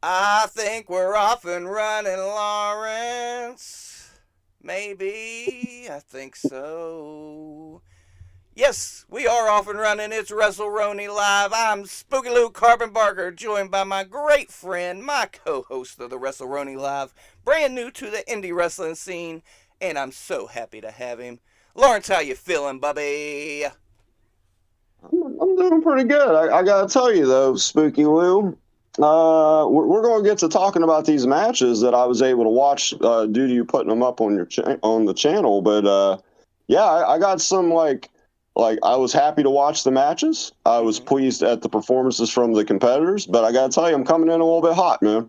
I think we're off and running, Lawrence. Maybe. I think so. Yes, we are off and running. It's Wrestleroni Live. I'm Spooky Luke Carbon Barker, joined by my great friend, my co-host of the Wrestleroni Live, brand new to the indie wrestling scene, and I'm so happy to have him. Lawrence, how you feeling, bubby? I'm doing pretty good. I gotta tell you though, Spooky Lou, we're going to get to talking about these matches that I was able to watch due to you putting them up on your on the channel. But yeah, I got some like I was happy to watch the matches. I was Mm-hmm. pleased at the performances from the competitors. But I gotta tell you, I'm coming in a little bit hot, man.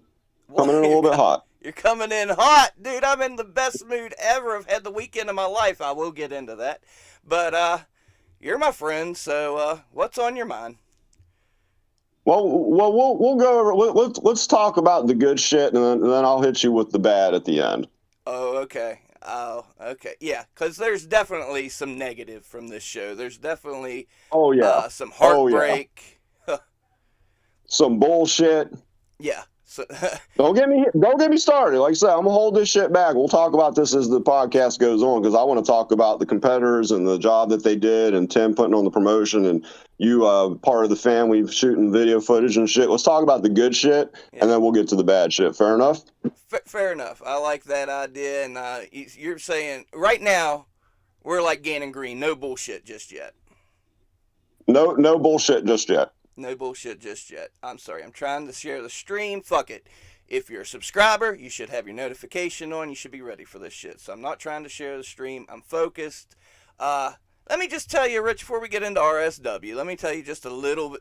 Well, Coming in a little bit hot. you're coming in hot, dude. I'm in the best mood ever. I've had the weekend of my life. I will get into that, but you're my friend, so what's on your mind? Well, we'll go over. Let's talk about the good shit, and then I'll hit you with the bad at the end. Oh, okay. Oh, okay. Yeah, because there's definitely some negative from this show. There's definitely Oh yeah. some Oh yeah. heartbreak. Some bullshit. Yeah. So, Don't get me started. Like I said, I'm gonna hold this shit back. We'll talk about this as the podcast goes on because I want to talk about the competitors and the job that they did, and Tim putting on the promotion, and you part of the family shooting video footage and shit. Let's talk about the good shit, yeah. and then we'll get to the bad shit. Fair enough? Fair enough. I like that idea. And you're saying right now we're like Gannon Green. No bullshit just yet. No bullshit just yet. No bullshit just yet. I'm sorry. I'm trying to share the stream. Fuck it. If you're a subscriber, you should have your notification on. You should be ready for this shit. So I'm not trying to share the stream. I'm focused. Let me just tell you, Rich, before we get into RSW, let me tell you just a little.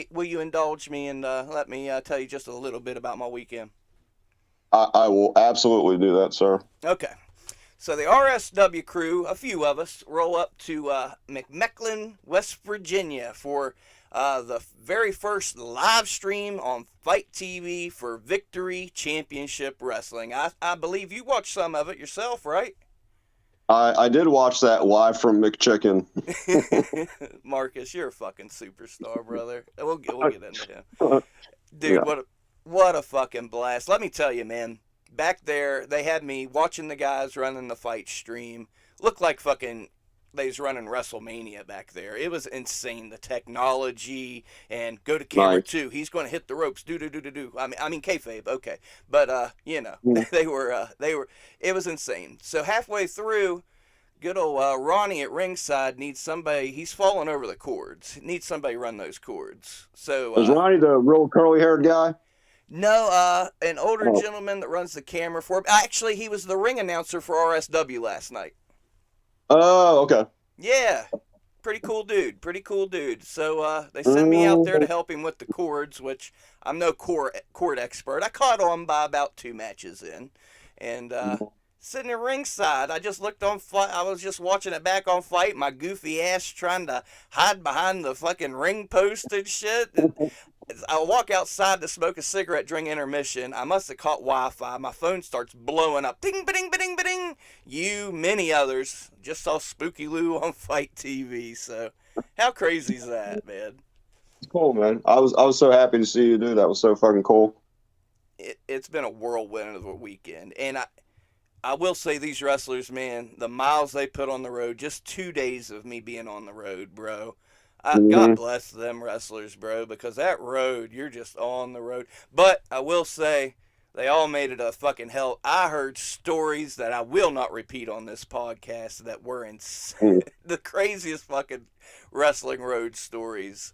Will you indulge me and let me tell you just a little bit about my weekend? I will absolutely do that, sir. Okay. So the RSW crew, a few of us, roll up to McMecklen, West Virginia for the very first live stream on Fight TV for Victory Championship Wrestling. I believe you watched some of it yourself, right? I did watch that live from McChicken. Marcus, you're a fucking superstar, brother. We'll get into him. Yeah. Dude, what a fucking blast. Let me tell you, man. Back there, they had me watching the guys running the fight stream. Looked like fucking they was running WrestleMania back there. It was insane. The technology and go to camera Nice. 2. He's going to hit the ropes. Do. I mean kayfabe. Okay, but Mm. they were. It was insane. So halfway through, good old Ronnie at ringside needs somebody. He's falling over the cords. Needs somebody to run those cords. So Is Ronnie the real curly haired guy? no, an older Oh. gentleman that runs the camera for. Actually, he was the ring announcer for RSW last night. Oh, okay. Yeah, pretty cool dude. Pretty cool dude. So they sent me out there to Mm. help him with the chords, which I'm no chord expert. I caught on by about 2 matches in, and sitting at ringside, I just looked on fight. I was just watching it back on fight. My goofy ass trying to hide behind the fucking ring post and shit. And I walk outside to smoke a cigarette during intermission. I must have caught Wi-Fi. My phone starts blowing up. Ding, ba-ding, ba-ding, ba-ding. You, many others, just saw Spooky Lou on Fight TV. So, how crazy is that, man? Cool, man. I was so happy to see you do that. That was so fucking cool. It's been a whirlwind of a weekend, and I will say these wrestlers, man, the miles they put on the road. Just 2 days of me being on the road, bro. God Hmm. bless them wrestlers, bro, because that road, you're just on the road. But I will say, they all made it a fucking hell. I heard stories that I will not repeat on this podcast that were insane. The craziest fucking wrestling road stories.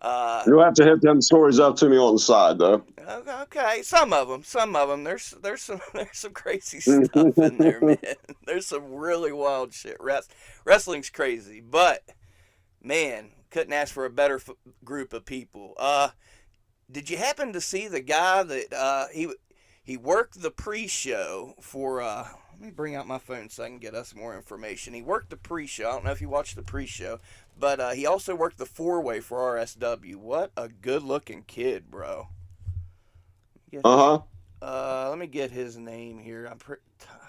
Uh, You'll have to hit them stories up to me on the side, though. okay, some of them. There's some crazy stuff in there, man. There's some really wild shit. Wrestling's crazy, but man, couldn't ask for a better group of people. Did you happen to see the guy that he worked the pre-show for? Let me bring out my phone so I can get us more information. He worked the pre-show. I don't know if you watched the pre-show, but he also worked the four-way for RSW. What a good-looking kid, bro. Get his, Uh huh. let me get his name here.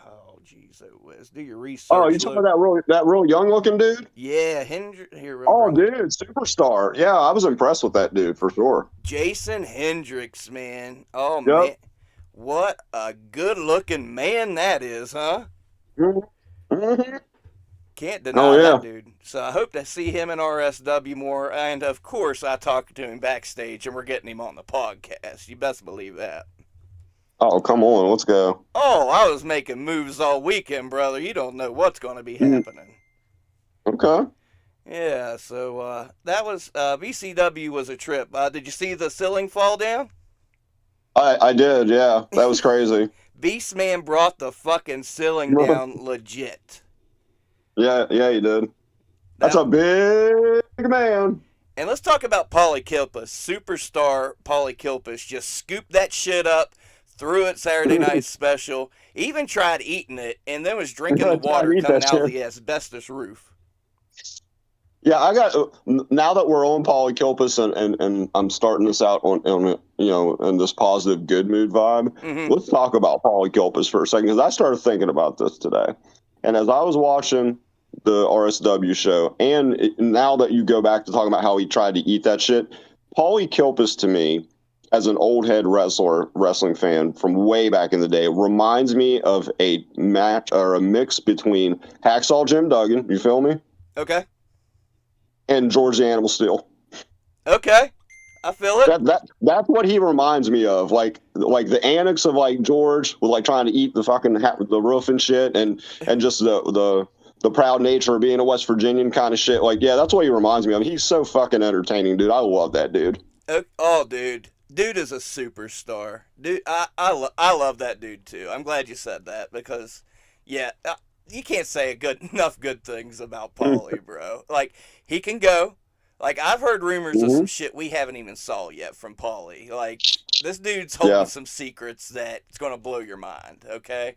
Oh, jeez, oh, Wiz. Do your Oh, research, you talking Luke. about that real young looking dude? Yeah, Hendrick. Here, Oh, brother. dude, superstar. Yeah, I was impressed with that dude for sure. Jason Hendricks, man. Oh, Yep. man. What a good looking man that is, huh? Hmm. Hmm. Can't Oh deny yeah. that dude. So I hope to see him in RSW more. And of course, I talked to him backstage and we're getting him on the podcast. You best believe that. Oh, come on, let's go. Oh, I was making moves all weekend, brother. You don't know what's going to be Mm, happening. okay. Yeah, so that was VCW was a trip. Did you see the ceiling fall down? I did. Yeah, that was crazy. Beastman brought the fucking ceiling down legit. Yeah, yeah, he did. That's That a big man. And let's talk about Polykilpus. Superstar Polykilpus just scooped that shit up, threw it Saturday night special, even tried eating it, and then was drinking the I water need coming that out of shit. the asbestos roof. Yeah, I got now that we're on Polykilpus and I'm starting this out on in this positive good mood vibe. Mm-hmm. Let's talk about Polykilpus for a second because I started thinking about this today, and as I was watching the RSW show, and now that you go back to talking about how he tried to eat that shit, Polykilpus to me, as an old head wrestling fan from way back in the day, reminds me of a match or a mix between Hacksaw Jim Duggan, you feel me, Okay. and George the Animal Steel. Okay. I feel it. That's what he reminds me of, like the annex of like George with like trying to eat the fucking the roof and shit, and just the proud nature of being a West Virginian kind of shit. Like, yeah, that's what he reminds me of. He's so fucking entertaining, dude. I love that dude. Oh, dude. Dude is a superstar. Dude, I love that dude too. I'm glad you said that because, yeah, you can't say enough good things about Paulie, bro. Like, he can go. Like, I've heard rumors of some shit we haven't even saw yet from Paulie. Like, this dude's holding Yeah. some secrets that's going to blow your mind, okay?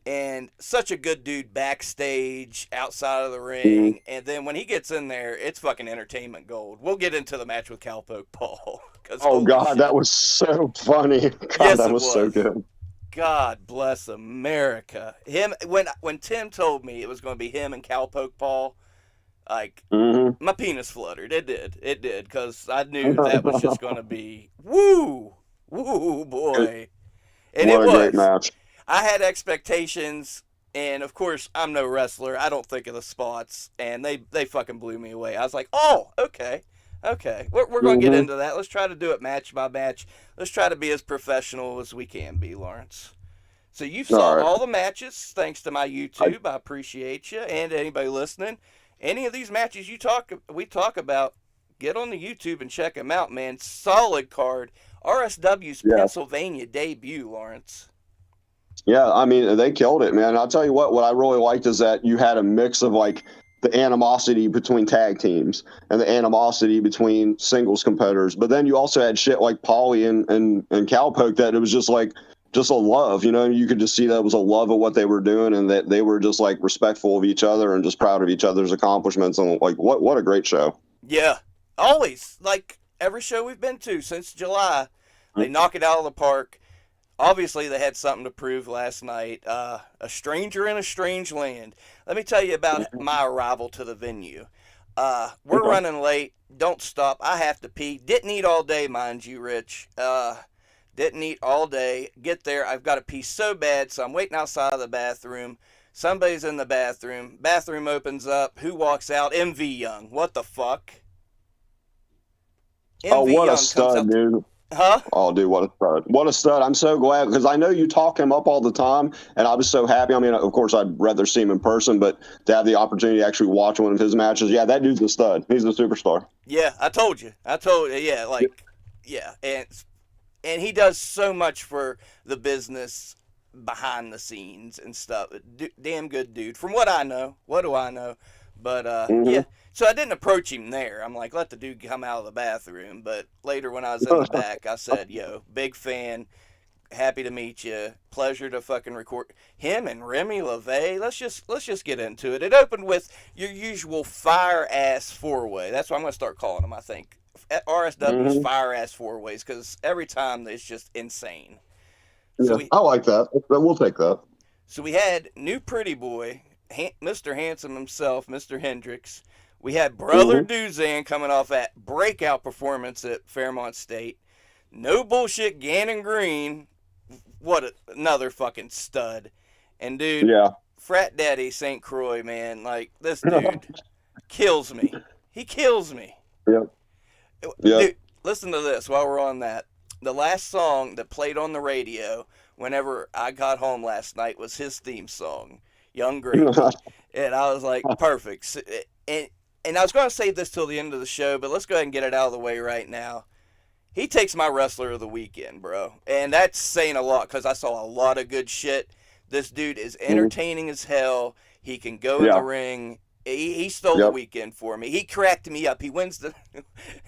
And such a good dude backstage, outside of the ring, and then when he gets in there, it's fucking entertainment gold. We'll get into the match with Cowpoke Paul. Oh God, shit. that was so funny. God, Yes, that it was so was. good. God bless America. Him when Tim told me it was going to be him and Cowpoke Paul, like Hmm. my penis fluttered. It did, because I knew that was just going to be woo, boy, and What it a great was. match. I had expectations, and of course, I'm no wrestler. I don't think of the spots, and they fucking blew me away. I was like, oh, okay. We're going to get Hmm. into that. Let's try to do it match by match. Let's try to be as professional as we can be, Lawrence. So you saw All right. all the matches thanks to my I, YouTube. I appreciate you, and anybody listening. Any of these matches we talk about, get on the YouTube and check them out, man. Solid card. RSW's yeah. Pennsylvania debut, Lawrence. Yeah, I mean, they killed it, man. I'll tell you what I really liked is that you had a mix of like the animosity between tag teams and the animosity between singles competitors. But then you also had shit like Paulie and Cowpoke that it was just like just a love, you could just see that it was a love of what they were doing and that they were just like respectful of each other and just proud of each other's accomplishments. And like, what a great show. Yeah, always. Like every show we've been to since July, they knock it out of the park. Obviously, they had something to prove last night. A stranger in a strange land. Let me tell you about my arrival to the venue. We're Okay. running late. Don't stop. I have to pee. Didn't eat all day, mind you, Rich. Didn't eat all day. Get there. I've got to pee so bad, so I'm waiting outside of the bathroom. Somebody's in the bathroom. Bathroom opens up. Who walks out? MV Young. What the fuck? Oh, MV what a Young comes stud, out. dude. Huh? Oh, dude, what a stud. What a stud. I'm so glad because I know you talk him up all the time, and I was so happy. I mean, of course, I'd rather see him in person, but to have the opportunity to actually watch one of his matches, yeah, that dude's a stud. He's a superstar. Yeah, I told you. Yeah, yeah, and he does so much for the business behind the scenes and stuff. Damn good dude. From what I know, what do I know? But Hmm. yeah. So I didn't approach him there. I'm like, let the dude come out of the bathroom. But later, when I was in the back, I said, "Yo, big fan. Happy to meet you. Pleasure to fucking record him and Remy LeVay. Let's just get into it." It opened with your usual fire ass four way. That's what I'm gonna start calling them. I think at RSW's Hmm. fire ass four ways because every time it's just insane. So Yeah, we I like that. We'll take that. so we had new pretty boy, Mr. Handsome himself, Mr. Hendricks. We had Brother Hmm. Duzan coming off that breakout performance at Fairmont State. No bullshit, Gannon Green. Another fucking stud. And dude, Yeah. Frat Daddy St. Croix, man, like this dude kills me. He kills me. Yep. Yep. Dude, listen to this while we're on that. The last song that played on the radio whenever I got home last night was his theme song, Young Gravy. And I was like, perfect. And I was going to save this till the end of the show, but let's go ahead and get it out of the way right now. He takes my wrestler of the weekend, bro. And that's saying a lot because I saw a lot of good shit. This dude is entertaining as hell. He can go in Yeah. the ring. He stole the Yep. weekend for me. He cracked me up. He wins the.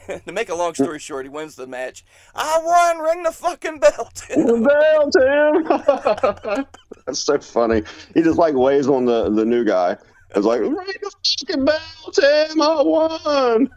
To make a long story short, he wins the match. I won. Ring the fucking bell, Tim. Bell, Tim. That's so funny. He just like waves on the new guy. It's like, ring the fucking bell, Tim. I won.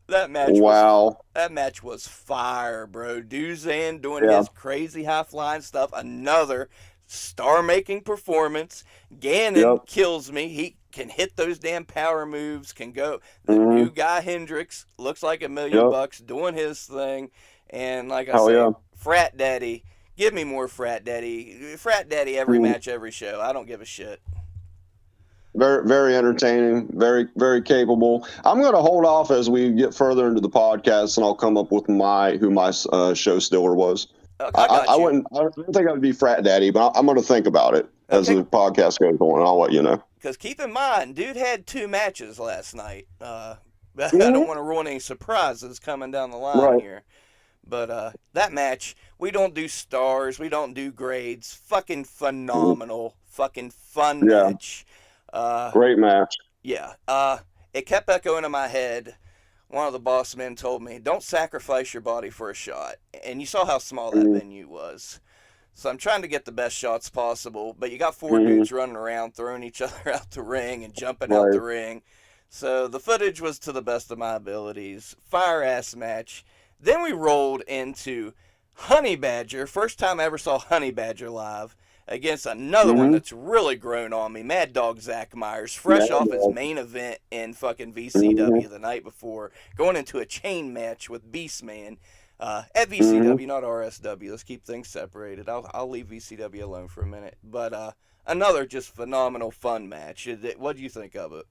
Wow. That match was fire, bro. Duzan doing Yeah. his crazy high flying stuff. Another star making performance. Gannon Yep. kills me. He can hit those damn power moves. Can go. The new guy Hendricks looks like $1 million Yep. bucks doing his thing. And like I Hell say, yeah. Frat Daddy. Give me more Frat Daddy. Frat Daddy every match, every show. I don't give a shit. Very, very entertaining. Very, very capable. I'm going to hold off as we get further into the podcast, and I'll come up with who my show stealer was. Okay, I got you. I don't think I would be Frat Daddy, but I'm going to think about it as Okay. the podcast goes on. I'll let you know. Because keep in mind, dude had 2 matches last night. I don't want to ruin any surprises coming down the line Right. here. But that match, we don't do stars, we don't do grades. Fucking phenomenal, fucking fun Yeah. match. Great match. Yeah. It kept echoing in my head. One of the boss men told me, "Don't sacrifice your body for a shot." And you saw how small that venue was. So I'm trying to get the best shots possible, but you got 4 dudes running around, throwing each other out the ring and jumping out the ring. So the footage was to the best of my abilities. Fire ass match. Then we rolled into Honey Badger. First time I ever saw Honey Badger live against another one that's really grown on me. Mad Dog Zach Myers, fresh off his main event in fucking VCW the night before, going into a chain match with Beastman. At VCW, not RSW. Let's keep things separated. I'll leave VCW alone for a minute. But another just phenomenal fun match. What do you think of it?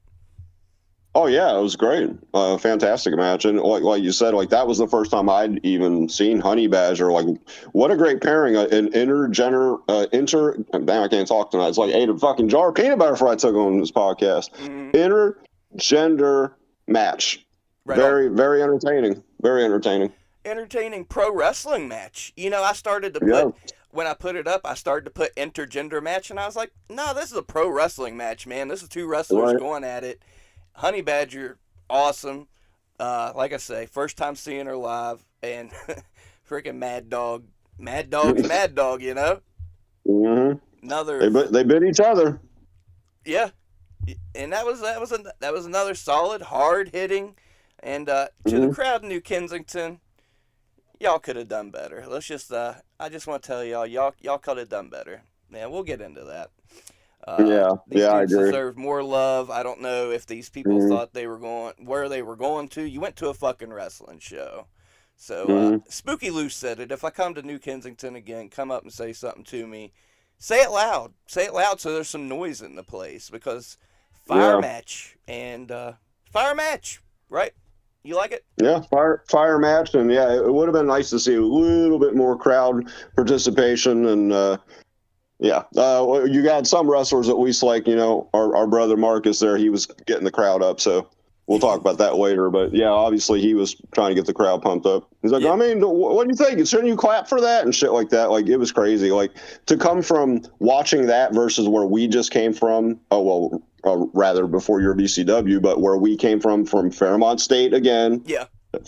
Oh yeah, it was great. Fantastic match, and like you said, like that was the first time I'd even seen Honey Badger. Like, what a great pairing! An damn, I can't talk tonight. It's like ate a fucking jar of peanut butter before I took on this podcast. Intergender match. Right very, very entertaining. Very entertaining. Entertaining pro wrestling match. You know, I started to put when I put it up, I started to put intergender match, and I was like, no, this is a pro wrestling match, man. This is 2 wrestlers going at it. Honey Badger, awesome. Like I say, first time seeing her live, and freaking Mad Dog's Mad Dog, you know. Another. They bit each other. Yeah, and that was another solid, hard hitting, and to the crowd in New Kensington, y'all could have done better. Let's just I just want to tell y'all could have done better. Yeah, we'll get into that. These I dudes agree. deserve more love. I don't know if these people thought they were going where they were going to. You went to a fucking wrestling show. So Spooky Lou said it. If I come to New Kensington again, come up and say something to me. Say it loud. Say it loud so there's some noise in the place, because fire match and fire match, right? You like it? Yeah, fire match, and yeah, it would have been nice to see a little bit more crowd participation, and you got some wrestlers that we like, you know, our brother Marcus there, he was getting the crowd up, so we'll talk about that later, but yeah, obviously he was trying to get the crowd pumped up. He's like, I mean, what do you think? Shouldn't you clap for that and shit like that? Like, it was crazy. Like, to come from watching that versus where we just came from, rather before your VCW, but where we came from Fairmont State again. Yeah.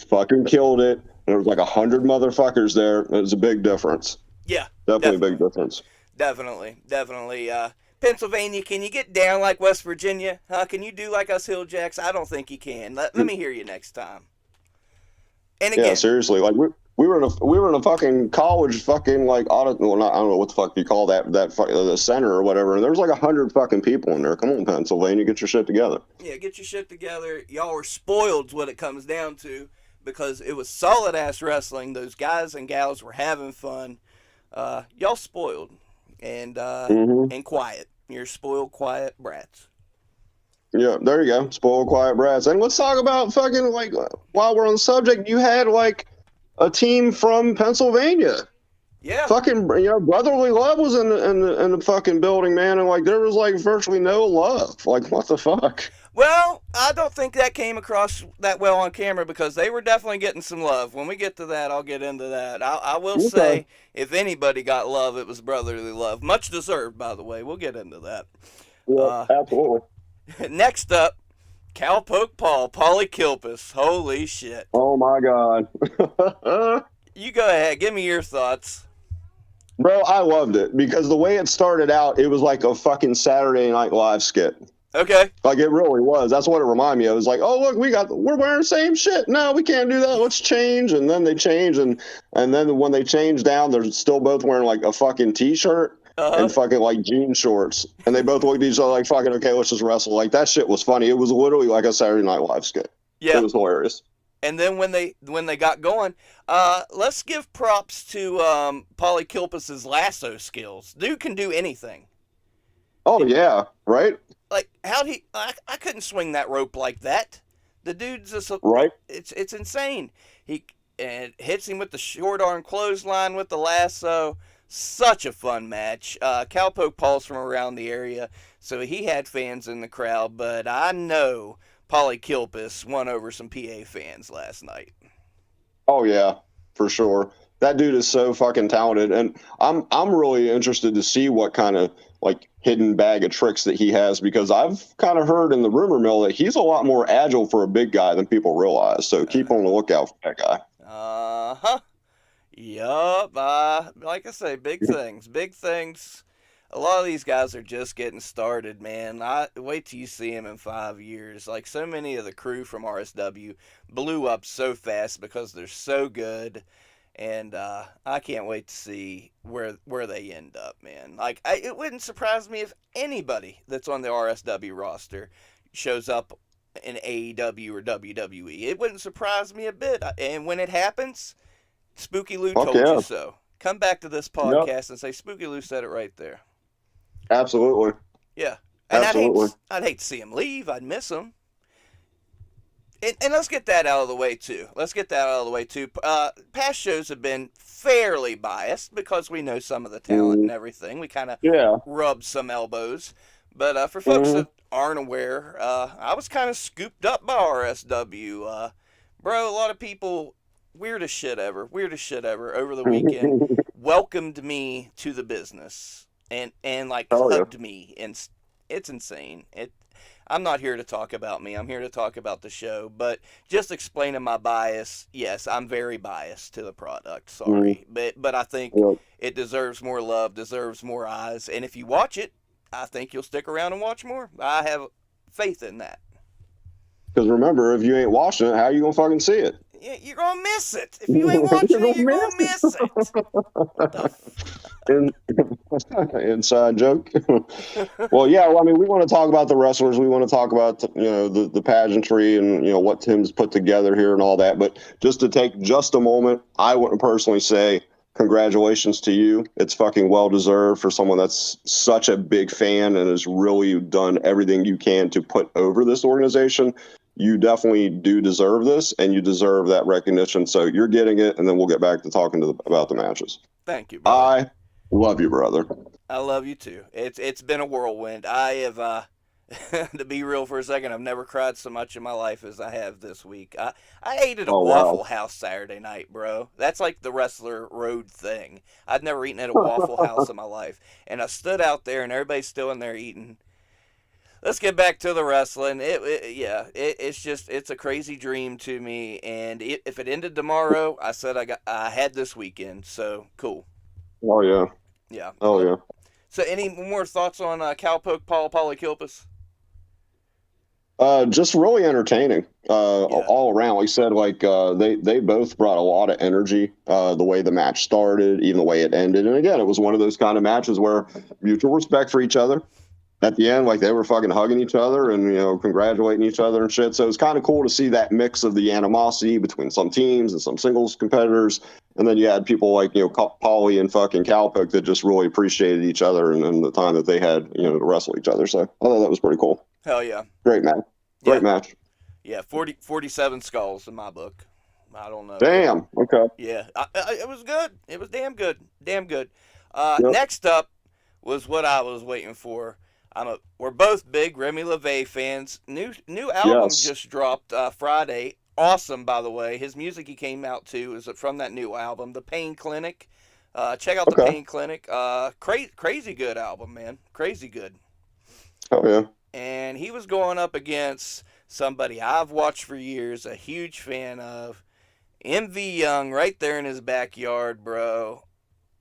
Fucking killed it. There was like 100 motherfuckers there. It was a big difference. Yeah. Definitely a big difference. Definitely. Pennsylvania, can you get down like West Virginia? Huh? Can you do like us Hill Jacks? I don't think you can. Let me hear you next time. And again, yeah, seriously, like we were in a fucking college fucking like audit. Well, not, I don't know what the fuck you call the center or whatever. And there was like 100 fucking people in there. Come on, Pennsylvania, get your shit together. Yeah, get your shit together. Y'all were spoiled, what it comes down to, because it was solid ass wrestling. Those guys and gals were having fun. Y'all spoiled Hmm. and quiet. You're spoiled, quiet brats. Yeah, there you go. Spoiled, quiet brats. And let's talk about fucking like while we're on the subject, you had like a team from Pennsylvania. Yeah. Fucking, brotherly love was in the fucking building, man, and like there was like virtually no love. Like what the fuck? Well, I don't think that came across that well on camera because they were definitely getting some love. When we get to that, I'll get into that. I will Okay. say, if anybody got love, it was brotherly love. Much deserved, by the way. We'll get into that. Yeah, Uh, absolutely. Next up, Cowpoke Paul, Paulie Kilpis. Holy shit. Oh my god. You go ahead. Give me your thoughts. Bro, I loved it because the way it started out, it was like a fucking Saturday Night Live skit. Okay. Like it really was. That's what it reminded me of. It was like, oh look, we're wearing the same shit. No, we can't do that. Let's change. And then they change, and then when they change down, they're still both wearing like a fucking t-shirt Uh huh. and fucking like jean shorts. And they both looked at each other like fucking okay, let's just wrestle. Like that shit was funny. It was literally like a Saturday Night Live skit. It Yeah. was hilarious. And then when they got going, let's give props to Paulie Kilpas's lasso skills. Dude can do anything. Oh yeah, right? Like how he I couldn't swing that rope like that. The dude's just Right? it's insane. He and hits him with the short arm clothesline with the lasso. Such a fun match. Cowpoke Paul's from around the area, so he had fans in the crowd. But I know Paulie Kilpis won over some PA fans last night. Oh yeah, for sure. That dude is so fucking talented, and I'm really interested to see what kind of like hidden bag of tricks that he has because I've kind of heard in the rumor mill that he's a lot more agile for a big guy than people realize. So keep on the lookout for that guy. Uh huh. Yup. Like I say, big things. Big things. A lot of these guys are just getting started, man. I wait till you see them in 5 years. Like so many of the crew from RSW blew up so fast because they're so good, and I can't wait to see where they end up, man. Like it wouldn't surprise me if anybody that's on the RSW roster shows up in AEW or WWE. It wouldn't surprise me a bit. And when it happens, Spooky Lou Fuck told you yeah. so. Come back to this Yep. podcast and say Spooky Lou said it right there. Absolutely. Yeah, and Absolutely. I'd hate to see him leave. I'd miss him. And let's get that out of the way too. Let's get that out of the way too. Past shows have been fairly biased because we know some of the talent Mm, and everything. We kind of yeah. rub some elbows. But for folks Hmm. that aren't aware, I was kind of scooped up by RSW. Bro, a lot of people, weirdest shit ever over the weekend, welcomed me to the business and like Oh yeah. hugged me. And it's insane. I'm not here to talk about me. I'm here to talk about the show. But just explaining my bias, yes, I'm very biased to the product. Mm, Sorry. But I think yeah. it deserves more love, deserves more eyes. And if you watch it, I think you'll stick around and watch more. I have faith in that. Because remember, if you ain't watching it, how you gonna fucking see it? Yeah, you're gonna miss it. If you ain't You're watching gonna it, you're gonna miss it. What the In, inside joke. Well, yeah. Well, I mean, we want to talk about the wrestlers. We want to talk about the pageantry and what Tim's put together here and all that. But just to take just a moment, I wouldn't personally say congratulations to you. It's fucking well deserved for someone that's such a big fan and has really done everything you can to put over this organization. You definitely do deserve this, and you deserve that recognition. So you're getting it, and then we'll get back to talking about the matches. Thank you, brother. I love you, brother. I love you too. It's been a whirlwind. I have to be real for a second, I've never cried so much in my life as I have this week. I ate at a Oh Waffle wow. House Saturday night, bro. That's like the Wrestler Road thing. I'd never eaten at a Waffle House in my life. And I stood out there and everybody's still in there eating. Let's get back to the wrestling. It's just it's a crazy dream to me. And if it ended tomorrow, I said I had this weekend. So cool. Oh yeah. Yeah. Oh yeah. So any more thoughts on Cowpoke Paul Polykilpus? Just really entertaining Yeah. all around. Like I said, they both brought a lot of energy. The way the match started, even the way it ended, and again, it was one of those kind of matches where mutual respect for each other. At the end, like they were fucking hugging each other and congratulating each other and shit. So it's kind of cool to see that mix of the animosity between some teams and some singles competitors, and then you had people like Polly and fucking Cowpoke that just really appreciated each other and the time that they had to wrestle each other. So I thought that was pretty cool. Hell yeah. Great match. Great match. Yeah, 47 skulls in my book. I don't know. Damn. Okay. Yeah, it was good. It was damn good. Damn good. Yep. Next up was what I was waiting for. We're both big Remy LeVay fans. New album Yes. just dropped Friday. Awesome, by the way. His music he came out to is from that new album, The Pain Clinic. Check out The Okay. Pain Clinic. Crazy good album, man. Crazy good. Oh yeah. And he was going up against somebody I've watched for years, a huge fan of, MV Young, right there in his backyard, bro.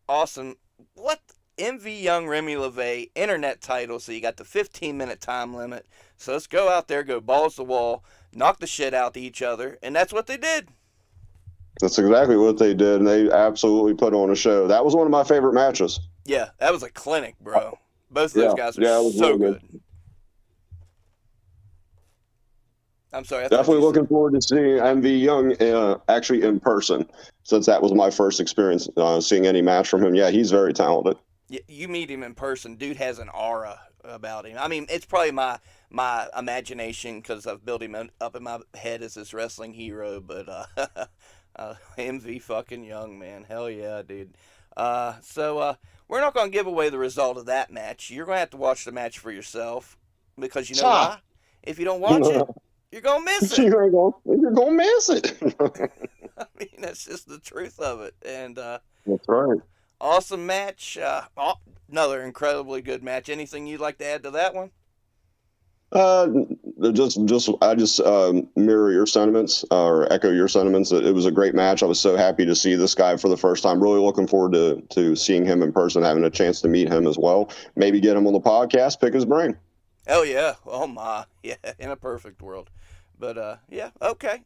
Awesome. What? MV Young, Remy LeVay, internet title, so you got the 15-minute time limit. So let's go out there, go balls to the wall, knock the shit out to each other, and that's what they did. That's exactly what they did, and they absolutely put on a show. That was one of my favorite matches. Yeah, that was a clinic, bro. Both of those guys were so good. I'm sorry. Definitely looking forward to seeing MV Young actually in person, since that was my first experience seeing any match from him. Yeah, he's very talented. You meet him in person, dude has an aura about him. I mean, it's probably my imagination because I've built him up in my head as this wrestling hero. But MV fucking Young, man, hell yeah, dude. So we're not gonna give away the result of that match. You're gonna have to watch the match for yourself because you know why? If you don't watch it, you're gonna miss it. You're gonna miss it. I mean, that's just the truth of it. And that's right. Awesome match. Another incredibly good match. Anything you'd like to add to that one? I just mirror your sentiments or echo your sentiments. It was a great match. I was so happy to see this guy for the first time. Really looking forward to seeing him in person, having a chance to meet him as well. Maybe get him on the podcast, pick his brain. Oh yeah. Oh my. Yeah. In a perfect world. But yeah. Okay.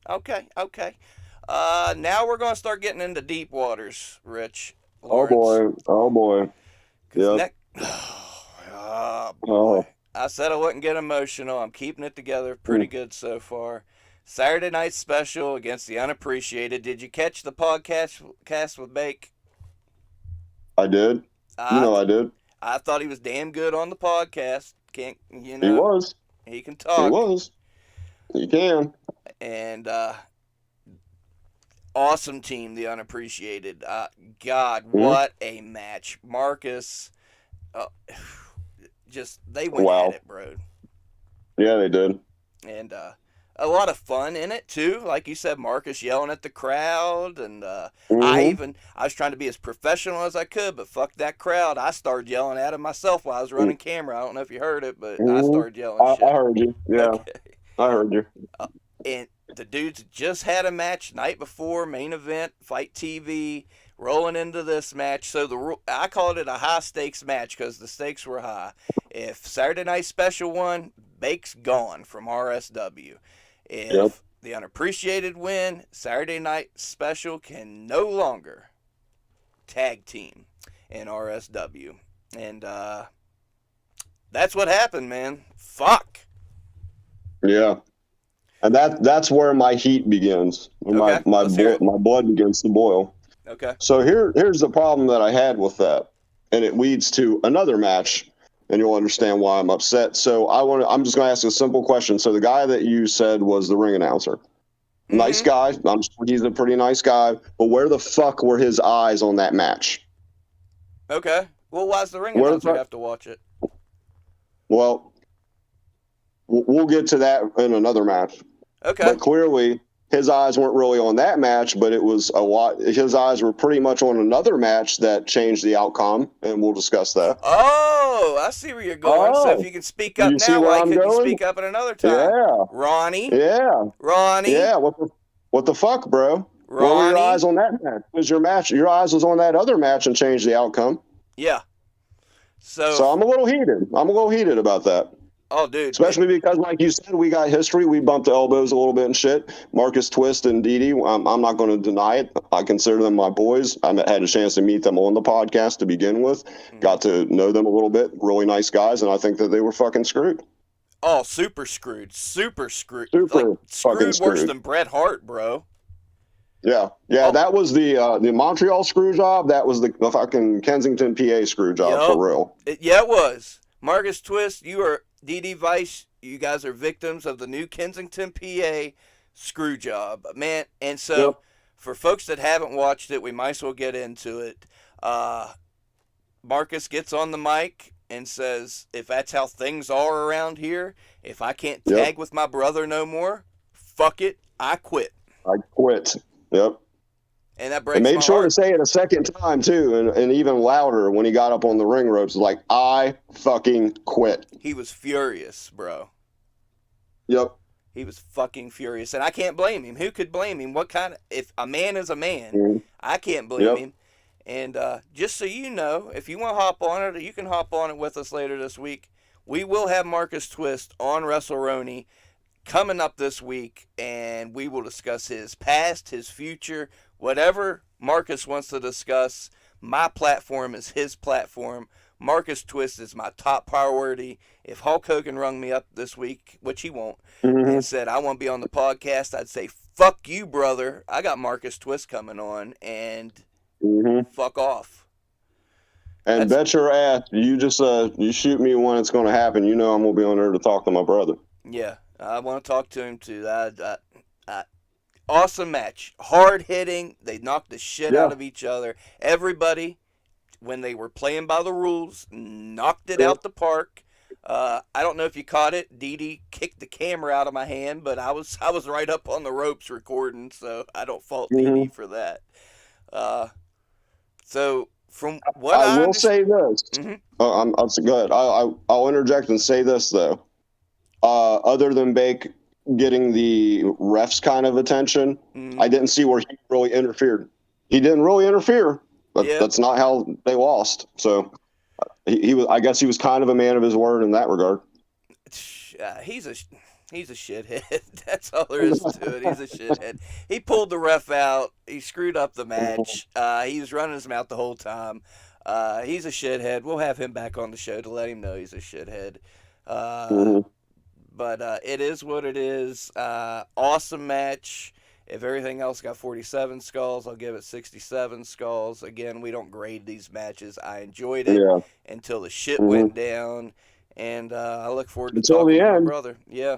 Now we're gonna start getting into deep waters, Rich. Lawrence. Oh boy. Yeah. Oh boy. I said I wouldn't get emotional. I'm keeping it together pretty good so far. Saturday Night Special against the Unappreciated. Did you catch the podcast with Bake? I did. I did. I thought he was damn good on the podcast. He was. He can talk. He was. He can. And awesome team, the Unappreciated. God, what a match. Marcus, they went at it, bro. Yeah, they did. And a lot of fun in it, too. Like you said, Marcus yelling at the crowd. And I was trying to be as professional as I could, but fuck that crowd. I started yelling at him myself while I was running camera. I don't know if you heard it, but I started yelling shit. I heard you. Yeah, okay. I heard you. And the dudes just had a match night before, main event, Fight TV, rolling into this match. So I called it a high stakes match because the stakes were high. If Saturday Night Special won, Bake's gone from RSW. If the Unappreciated win, Saturday Night Special can no longer tag team in RSW. And that's what happened, man. Fuck. Yeah. And that's where my heat begins. My blood begins to boil. Okay. So here's the problem that I had with that, and it leads to another match, and you'll understand why I'm upset. So I'm just going to ask a simple question. So the guy that you said was the ring announcer, nice guy. I'm sure he's a pretty nice guy, but where the fuck were his eyes on that match? Okay. Well, why's the ring announcer have to watch it? Well, we'll get to that in another match. Okay. But clearly, his eyes weren't really on that match, but it was a lot. His eyes were pretty much on another match that changed the outcome, and we'll discuss that. Oh, I see where you're going. So if you can speak up now, why couldn't you speak up at another time? Yeah. Ronnie? Yeah. Ronnie? Yeah, what the fuck, bro? Ronnie? What were your eyes on that match? Was your eyes was on that other match and changed the outcome. Yeah. So I'm a little heated. I'm a little heated about that. Oh, dude. Especially because, like you said, we got history. We bumped elbows a little bit and shit. Marcus Twist and Didi, I'm not going to deny it. I consider them my boys. I had a chance to meet them on the podcast to begin with. Got to know them a little bit. Really nice guys, and I think that they were fucking screwed. Oh, super screwed. Super screwed. Super like, fucking screwed worse than Bret Hart, bro. Yeah. That was the Montreal screw job. That was the fucking Kensington, PA screw job, for real. It was. Marcus Twist, you are DD Vice. You guys are victims of the new Kensington, PA screw job, man. And so, for folks that haven't watched it, we might as well get into it. Marcus gets on the mic and says, "If that's how things are around here, if I can't tag with my brother no more, fuck it, I quit." I quit. Yep. And that breaks my heart. Made sure to say it a second time, too, and even louder when he got up on the ring ropes. Like, I fucking quit. He was furious, bro. Yep. He was fucking furious. And I can't blame him. Who could blame him? If a man is a man, I can't blame him. And just so you know, if you want to hop on it, you can hop on it with us later this week. We will have Marcus Twist on Wrestleroni coming up this week, and we will discuss his past, his future, whatever Marcus wants to discuss. My platform is his platform. Marcus Twist is my top priority. If Hulk Hogan rung me up this week, which he won't, and said, "I want to be on the podcast," I'd say, "Fuck you, brother. I got Marcus Twist coming on, and fuck off." And bet your ass, you just you shoot me when it's going to happen. You know I'm going to be on there to talk to my brother. Yeah, I want to talk to him too. Awesome match. Hard hitting. They knocked the shit out of each other. Everybody, when they were playing by the rules, knocked it out the park. I don't know if you caught it. Didi kicked the camera out of my hand, but I was right up on the ropes recording, so I don't fault Didi for that. So from what I will say this, I'm good. I'll interject and say this though. Other than Bake getting the refs kind of attention, I didn't see where he really interfered. He didn't really interfere, but that's not how they lost. So he was. I guess he was kind of a man of his word in that regard. He's a shithead. That's all there is to it. He's a shithead. He pulled the ref out. He screwed up the match. He was running his mouth the whole time. He's a shithead. We'll have him back on the show to let him know he's a shithead. But it is what it is. Awesome match. If everything else got 47 skulls, I'll give it 67 skulls. Again, we don't grade these matches. I enjoyed it until the shit went down. And I look forward to talking to my brother. Yeah,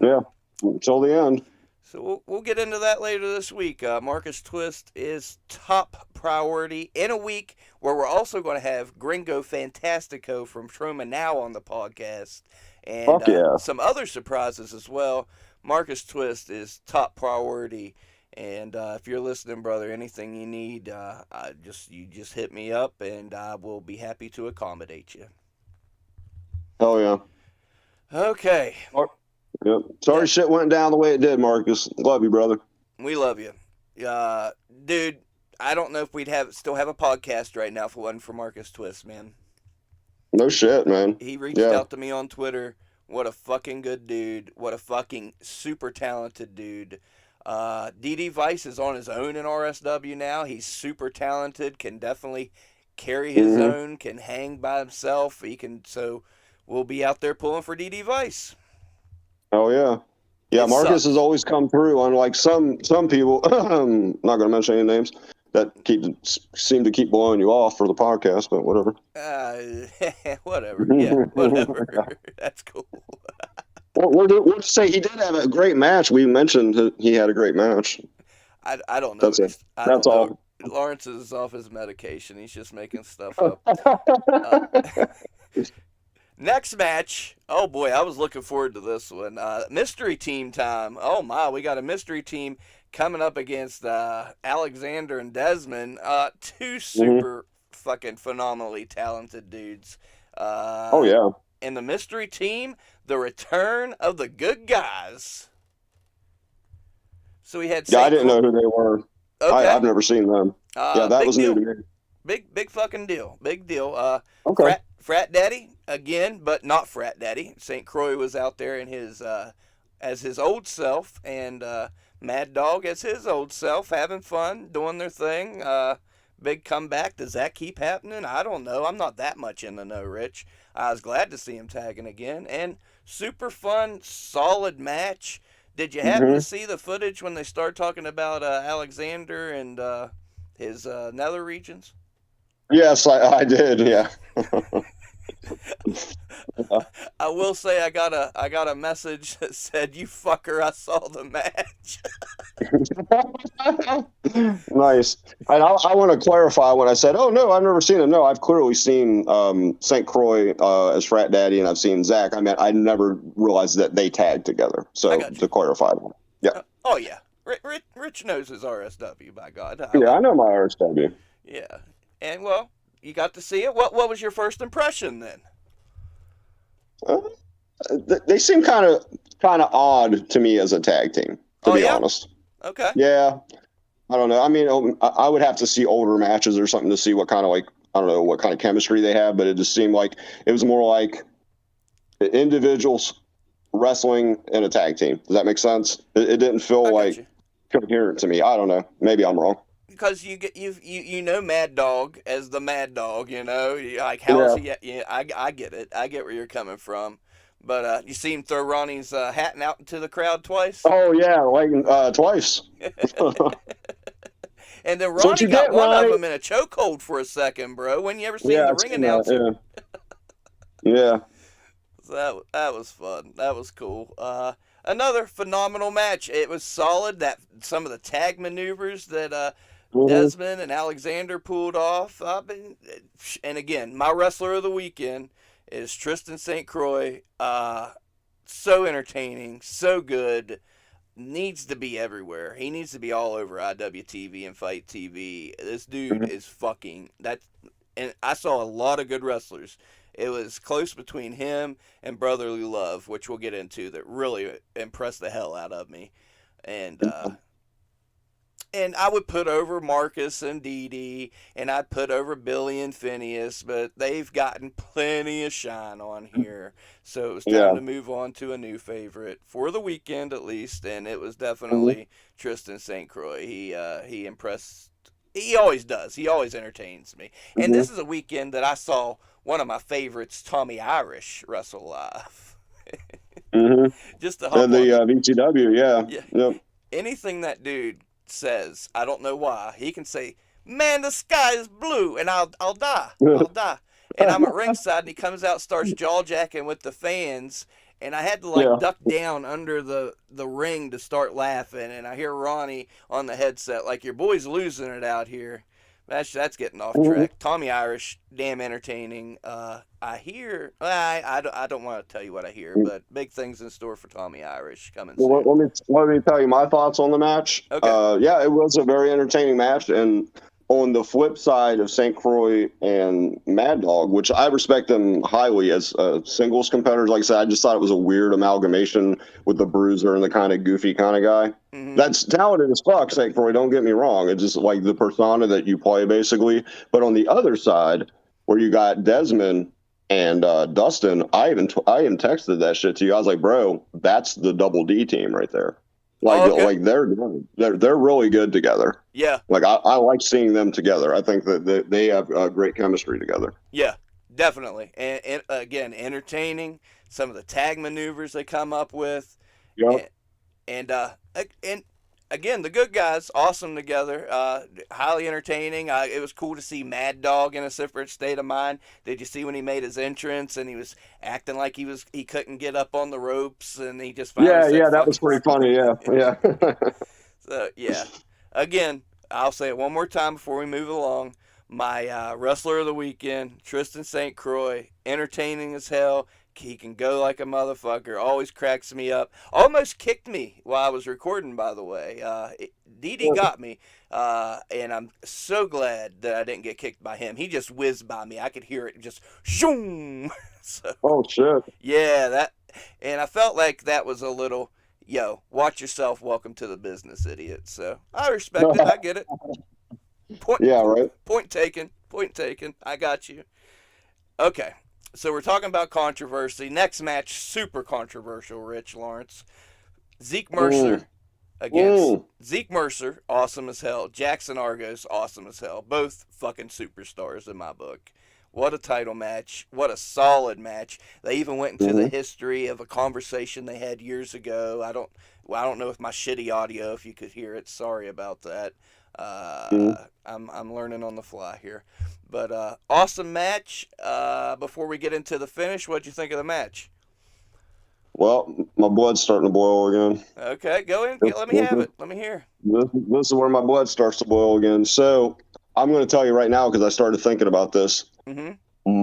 until the end. So we'll get into that later this week. Marcus Twist is top priority in a week where we're also going to have Gringo Fantastico from Troma Now on the podcast. And some other surprises as well. Marcus Twist is top priority. And if you're listening, brother, anything you need, you just hit me up, and I will be happy to accommodate you. Oh, yeah. Okay. Yep. Sorry shit went down the way it did, Marcus. Love you, brother. We love you. Dude, I don't know if we'd still have a podcast right now if it wasn't for Marcus Twist, man. No shit, man. He reached out to me on Twitter. What a fucking good dude. What a fucking super talented dude. DD Vice is on his own in RSW now. He's super talented, can definitely carry his own, can hang by himself. So we'll be out there pulling for DD Vice. Oh, yeah. Yeah, Marcus has always come through, unlike some people, I'm not going to mention any names, that seem to keep blowing you off for the podcast, but whatever. Whatever. Yeah, whatever. That's cool. Well, we'll just say he did have a great match. We mentioned he had a great match. I don't know. That's it. That's all. Lawrence is off his medication. He's just making stuff up. Next match. Oh, boy, I was looking forward to this one. Mystery team time. Oh, my, we got a mystery team coming up against Alexander and Desmond. Two super fucking phenomenally talented dudes. Oh, yeah. And the mystery team, the return of the good guys. So we had... I didn't know who they were. Okay. I've never seen them. That was new to me. Big fucking deal. Big deal. Okay. Frat Daddy, again, but not Frat Daddy. St. Croix was out there in his as his old self, and Mad Dog as his old self, having fun, doing their thing. Big comeback. Does that keep happening? I don't know. I'm not that much in the know, Rich. I was glad to see him tagging again, and super fun, solid match. Did you happen to see the footage when they started talking about Alexander and his nether regions? Yes, I did. Yeah. I will say I got a message that said, "You fucker, I saw the match." Nice. And I want to clarify when I said, "Oh no, I've never seen him." No, I've clearly seen St. Croix as Frat Daddy, and I've seen Zach. I mean, I never realized that they tagged together. I So got you. to clarify, yeah, Oh yeah, Rich knows his RSW. By God, yeah, I know my RSW. yeah. And well, you got to see it. What was your first impression then? Uh, they seem kind of odd to me as a tag team, to Oh be yeah. honest. Okay. Yeah, I don't know. I mean, I would have to see older matches or something to see what kind of I don't know what kind of chemistry they have, but it just seemed like it was more like individuals wrestling in a tag team. Does that make sense? It didn't feel I got like you. coherent to me. I don't know. Maybe I'm wrong. Because you know Mad Dog as the Mad Dog, like how's Yeah. he? Yeah, I get it. I get where you're coming from. But you see him throw Ronnie's hat out into the crowd twice, Oh yeah, like twice. and then That's what Ronnie you got get, one of right? them in a chokehold for a second, bro. When you ever seen Yeah, the I've ring seen that. announcer? Yeah. Yeah. So that was fun. That was cool. Another phenomenal match. It was solid. That some of the tag maneuvers that Hmm. Desmond and Alexander pulled off. And again, my wrestler of the weekend is Tristan St. Croix. So entertaining, so good. Needs to be everywhere. He needs to be all over IWTV and Fight TV. This dude is fucking that. And I saw a lot of good wrestlers. It was close between him and Brotherly Love, which we'll get into, that really impressed the hell out of me. And I would put over Marcus and Dee Dee, and I'd put over Billy and Phineas, but they've gotten plenty of shine on here. So it was time Yeah. to move on to a new favorite for the weekend, at least, and it was Hmm. definitely Tristan St. Croix. He impressed. He always does. He always entertains me. And Hmm. this is a weekend that I saw one of my favorites, Tommy Irish, wrestle live. Hmm. Just to hop And on. the VCW, yeah. Yeah, Yep. anything that dude says, I don't know why. He can say, "Man, the sky is blue," and I'll die. I'll die. And I'm at ringside, and he comes out, starts jaw jacking with the fans, and I had to like Yeah. duck down under the ring to start laughing. And I hear Ronnie on the headset, like, "Your boy's losing it out here." That's getting off Mhm. track. Tommy Irish, damn entertaining. I hear, I don't want to tell you what I hear, but big things in store for Tommy Irish coming Well, soon. let me tell you my thoughts on the match. Okay. Yeah, it was a very entertaining match, and on the flip side of St. Croix and Mad Dog, which I respect them highly as singles competitors. Like I said, I just thought it was a weird amalgamation with the Bruiser and the kind of goofy kind of guy. Mm-hmm. That's talented as fuck, St. Croix. Don't get me wrong. It's just like the persona that you play, basically. But on the other side, where you got Desmond and Dustin, I even texted that shit to you. I was like, bro, that's the Double D team right there. Oh, okay. Like they're really good together. Yeah, Like I like seeing them together. I think that they have great chemistry together. yeah, definitely. And again, entertaining. Some of the tag maneuvers they come up with, Yeah. and and again, the good guys, awesome together. Highly entertaining. It was cool to see Mad Dog in a different state of mind. Did you see when he made his entrance and he was acting like he couldn't get up on the ropes, and he just finally Yeah, said, yeah, that "Fuck was it." pretty funny. Yeah, yeah. So yeah, again, I'll say it one more time before we move along. My wrestler of the weekend, Tristan St. Croix, entertaining as hell. He can go like a motherfucker. Always cracks me up. Almost kicked me while I was recording, by the way. Dee Dee got me, and I'm so glad that I didn't get kicked by him. He just whizzed by me. I could hear it just shoom. So Oh shit. yeah, and I felt like that was a little, yo, watch yourself. Welcome to the business, idiot. So I respect it. I get it. Point Yeah, right. point taken. Point taken. I got you. Okay. So we're talking about controversy. Next match, super controversial, Rich Lawrence. Zeke Mm, Mercer against mm. Zeke Mercer, awesome as hell. Jackson Argos, awesome as hell. Both fucking superstars in my book. What a title match. What a solid match. They even went into the Mhm. history of a conversation they had years ago. I don't know if my shitty audio, if you could hear it. Sorry about that. Mhm. I'm learning on the fly here. But awesome match. Before we get into the finish, what'd you think of the match? Well, my blood's starting to boil again. Okay, go in. This, Let me this, have it. Let me hear. this is where my blood starts to boil again. So I'm going to tell you right now because I started thinking about this. Mm-hmm.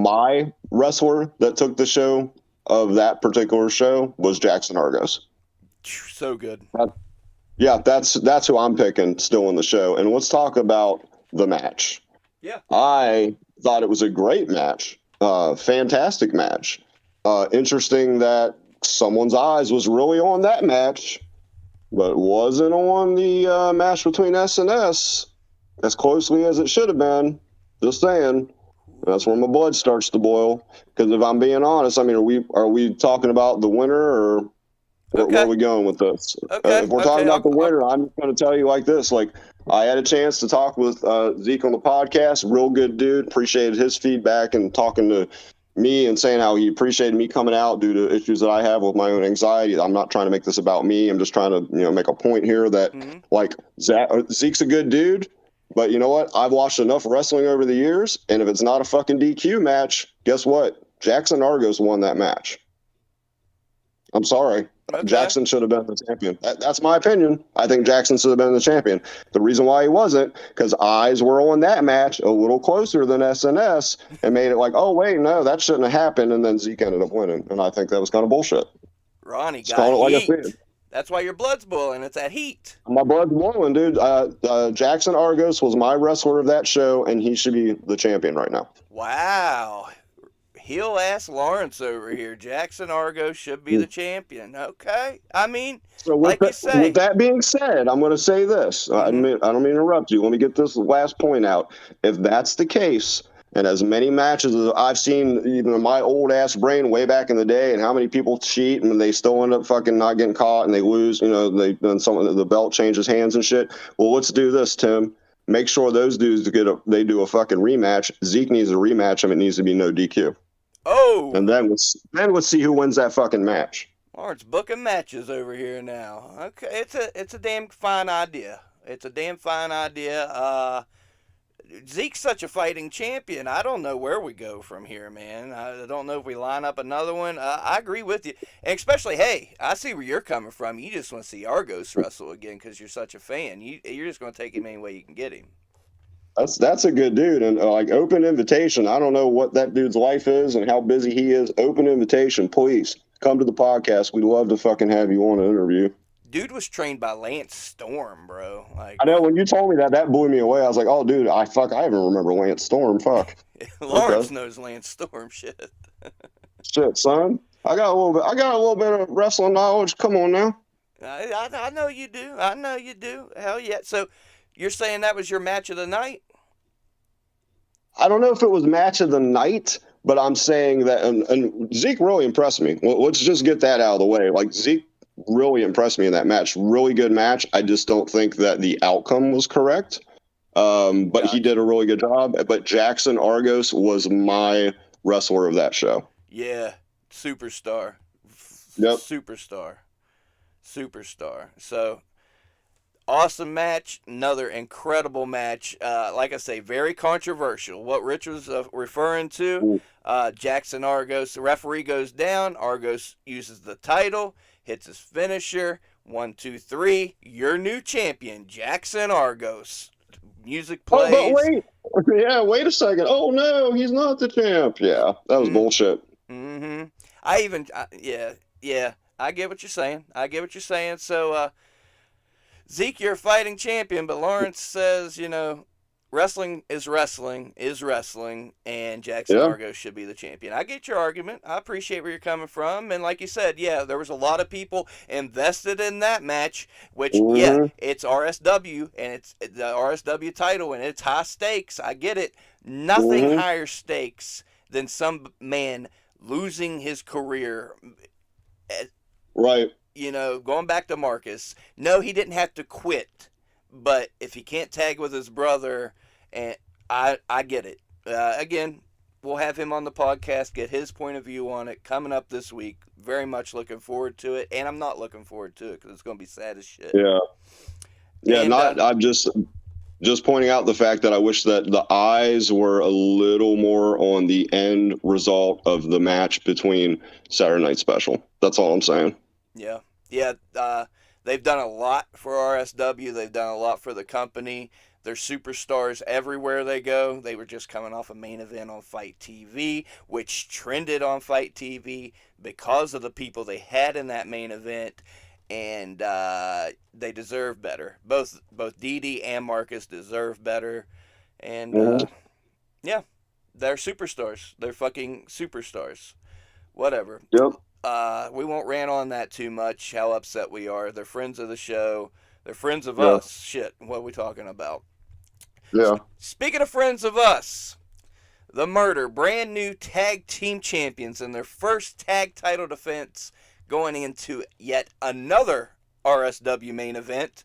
My wrestler that took the show of that particular show was Jackson Argos. So good. Yeah, that's who I'm picking still in the show. And let's talk about the match. Yeah. I thought it was a great match, fantastic match. Interesting that someone's eyes was really on that match, but wasn't on the match between S&S as closely as it should have been. Just saying. That's where my blood starts to boil. Because if I'm being honest, I mean, are we talking about the winner or where are Okay. we going with this? Okay. If we're talking Okay. about the winner, I'm just going to tell you like this. Like, I had a chance to talk with Zeke on the podcast. Real good dude. Appreciated his feedback and talking to me and saying how he appreciated me coming out due to issues that I have with my own anxiety. I'm not trying to make this about me. I'm just trying to, make a point here that, Mm-hmm. like, Zeke's a good dude. But you know what? I've watched enough wrestling over the years, and if it's not a fucking DQ match, guess what? Jackson Argos won that match. I'm sorry. Okay. Jackson should have been the champion. That's my opinion. I think Jackson should have been the champion. The reason why he wasn't, because eyes were on that match a little closer than SNS and made it like, oh, wait, no, that shouldn't have happened. And then Zeke ended up winning. And I think that was kind of bullshit. Ronnie Just got calling it like I see heat. it. That's why your blood's boiling. It's that heat. My blood's boiling, dude. Jackson Argos was my wrestler of that show, and he should be the champion right now. Wow. Heel ass Lawrence over here. Jackson Argo should be the champion. Okay. I mean, So like you with say. that being said, I'm going to say this. Mm-hmm. I don't mean to interrupt you. Let me get this last point out. If that's the case, and as many matches as I've seen, even in my old ass brain way back in the day, and how many people cheat and they still end up fucking not getting caught and they lose, then the belt changes hands and shit. Well, let's do this, Tim. Make sure those dudes they do a fucking rematch. Zeke needs a rematch, and it needs to be no DQ. And Oh, then let's see who wins that fucking match. Lawrence booking matches over here now. Okay, it's a damn fine idea. It's a damn fine idea. Zeke's such a fighting champion. I don't know where we go from here, man. I don't know if we line up another one. I agree with you, and especially, hey, I see where you're coming from. You just want to see Argos wrestle again because you're such a fan. You're just going to take him any way you can get him. That's a good dude, and like open invitation. I don't know what that dude's life is and how busy he is. Open invitation, please come to the podcast. We'd love to fucking have you on an interview. Dude was trained by Lance Storm, bro. Like I know when you told me that blew me away. I was like, oh, dude, I even remember Lance Storm. Fuck. Lawrence Okay, knows Lance Storm shit. shit, son. I got a little bit of wrestling knowledge. Come on now. I know you do. I know you do. Hell yeah. So you're saying that was your match of the night? I don't know if it was match of the night, but I'm saying that, and Zeke really impressed me. Let's just get that out of the way. Like, Zeke really impressed me in that match. Really good match. I just don't think that the outcome was correct. But he did Gotcha. a really good job. But Jackson Argos was my wrestler of that show. Yeah. Superstar. Yep. Superstar. Superstar. So awesome match, another incredible match. Like I say, very controversial. What Rich was referring to, Jackson Argos, the referee goes down. Argos uses the title, hits his finisher. 1, 2, 3. Your new champion, Jackson Argos. Music Oh, but plays. wait. Yeah, wait a second. Oh, no, he's not the champ. Yeah, that was bullshit. Mm-hmm. Yeah. I get what you're saying. So, Zeke, you're a fighting champion, but Lawrence says, wrestling is wrestling, and Jackson Yeah. Argos should be the champion. I get your argument. I appreciate where you're coming from. And like you said, yeah, there was a lot of people invested in that match, which, yeah, Mm-hmm. it's RSW, and it's the RSW title, and it's high stakes. I get it. Nothing Mm-hmm. higher stakes than some man losing his career. Right. Going back to Marcus. No, he didn't have to quit, but if he can't tag with his brother, and I get it. Again, we'll have him on the podcast, get his point of view on it coming up this week. Very much looking forward to it, and I'm not looking forward to it because it's going to be sad as shit. Yeah. Yeah. And, I'm just pointing out the fact that I wish that the eyes were a little more on the end result of the match between Saturday Night Special. That's all I'm saying. Yeah. They've done a lot for RSW. They've done a lot for the company. They're superstars everywhere they go. They were just coming off a main event on Fight TV, which trended on Fight TV because of the people they had in that main event, and they deserve better. Both Dee and Marcus deserve better, and yeah, they're superstars. They're fucking superstars. Whatever. Yep. We won't rant on that too much, how upset we are. They're friends of the show. They're friends of us. Shit, what are we talking about? Yeah. Speaking of friends of us, the Murder, brand new tag team champions in their first tag title defense going into yet another RSW main event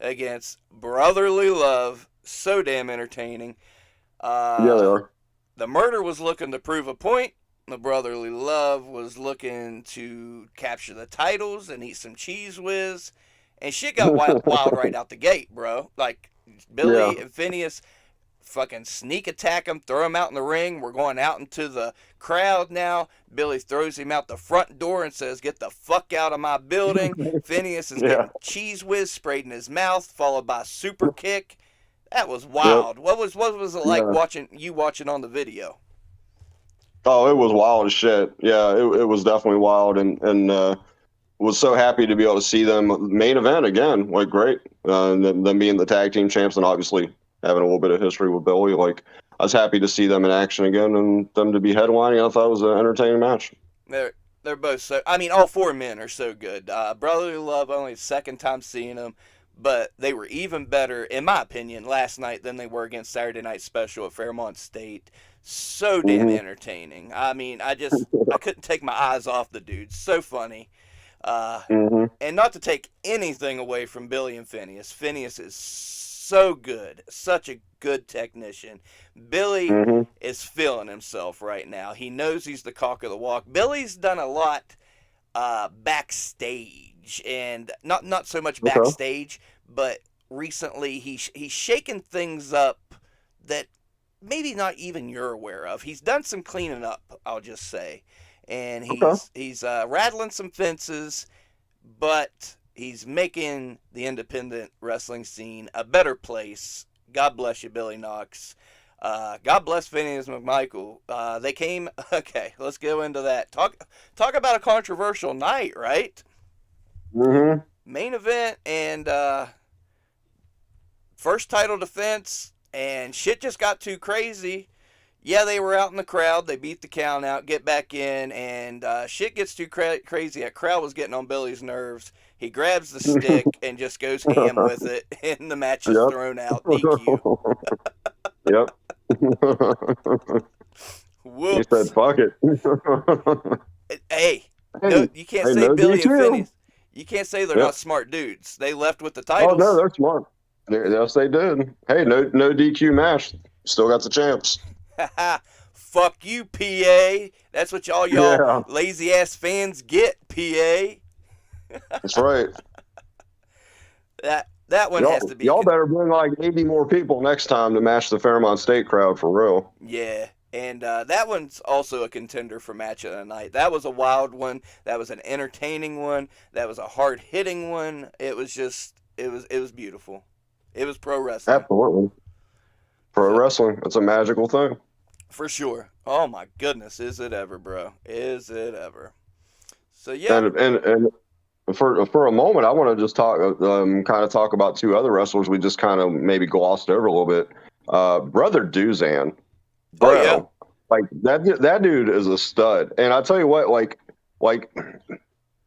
against Brotherly Love. So damn entertaining. Yeah, they are. The Murder was looking to prove a point. The Brotherly Love was looking to capture the titles and eat some cheese whiz. And shit got wild right out the gate, bro. Like, Billy and Phineas fucking sneak attack him, throw him out in the ring. We're going out into the crowd now. Billy throws him out the front door and says, "Get the fuck out of my building." Phineas is getting cheese whiz sprayed in his mouth, followed by a super kick. That was wild. What was it like watching on the video? Oh, it was wild as shit. Yeah, it was definitely wild, and was so happy to be able to see them main event again. Like, great. And them being the tag team champs, and obviously having a little bit of history with Billy. Like, I was happy to see them in action again, and them to be headlining. I thought it was an entertaining match. They're both so. I mean, all four men are so good. Brotherly Love, only second time seeing them, but they were even better, in my opinion, last night than they were against Saturday Night Special at Fairmont State. So damn entertaining. I mean, I couldn't take my eyes off the dude. So funny. And not to take anything away from Billy and Phineas. Phineas is so good. Such a good technician. Billy is feeling himself right now. He knows he's the cock of the walk. Billy's done a lot backstage, and not so much backstage, but recently he's shaken things up that maybe not even you're aware of. He's done some cleaning up, I'll just say. And he's rattling some fences, but he's making the independent wrestling scene a better place. God bless you, Billy Knox. God bless Phineas McMichael. They came. Okay, let's go into that. Talk about a controversial night, right? Main event and first title defense, and shit just got too crazy. Yeah, they were out in the crowd. They beat the count out, get back in, and shit gets too crazy. That crowd was getting on Billy's nerves. He grabs the stick and just goes ham with it, and the match is thrown out. DQ. Yep. Whoops. He said, "Fuck it." Hey, no, you can't say no Billy DQ. and Phineas. You can't say they're not smart dudes. They left with the titles. Oh no, they're smart. Yes, they did. Hey, no DQ match. Still got the champs. Fuck you, PA. That's what y'all lazy ass fans get, PA. That's right. That one has to be. Y'all better bring like 80 more people next time to match the Fairmont State crowd for real. Yeah, and that one's also a contender for match of the night. That was a wild one. That was an entertaining one. That was a hard hitting one. It was beautiful. It was pro wrestling. Absolutely. Pro wrestling. It's a magical thing. For sure. Oh my goodness, is it ever, bro? Is it ever? So yeah. And for a moment, I want to just talk about two other wrestlers we just kind of maybe glossed over a little bit. Brother Duzan, bro, yeah. Like that dude is a stud. And I tell you what, like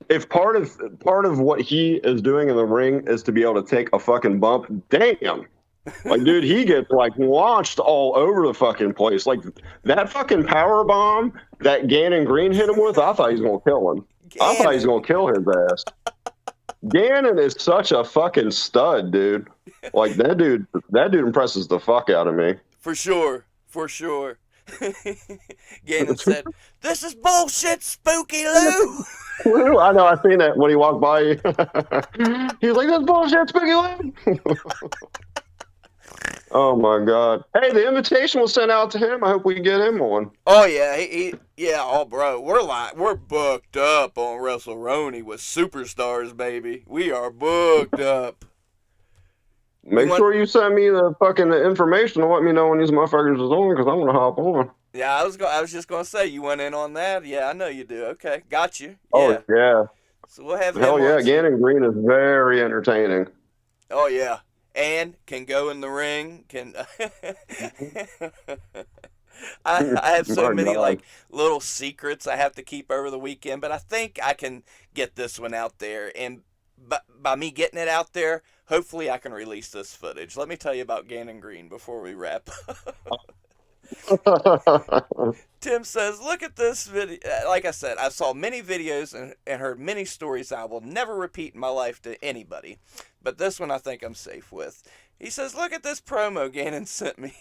if part of what he is doing in the ring is to be able to take a fucking bump, damn, Like, dude, he gets like launched all over the fucking place. Like that fucking power bomb that Gannon Green hit him with, I thought he was gonna kill him. I thought he was Gannon. gonna kill his ass. Gannon is such a fucking stud, dude. Like that dude impresses the fuck out of me. For sure. For sure. Gannon said, "This is bullshit, Spooky Lou." I know, I seen that when he walked by you. He was like, "This bullshit, Spooky Lou." Oh my god! Hey, the invitation was sent out to him. I hope we can get him on. Oh yeah, yeah, oh bro, we're booked up on Wrestleroni with superstars, baby. We are booked up. Make sure you send me the fucking information and let me know when these motherfuckers is on, because I want to hop on. Yeah, I was just gonna say, you went in on that. Yeah, I know you do. Okay, got you. Oh Yeah. yeah. So we'll have him Hell yeah, on. Gannon Green is very entertaining. Oh yeah, and can go in the ring. Can I have so My many God. like little secrets I have to keep over the weekend, but I think I can get this one out there. And by me getting it out there, hopefully I can release this footage. Let me tell you about Gannon Green before we wrap. Tim says, "Look at this video." Like I said, I saw many videos and heard many stories I will never repeat in my life to anybody, but this one I think I'm safe with. He says, "Look at this promo Gannon sent me."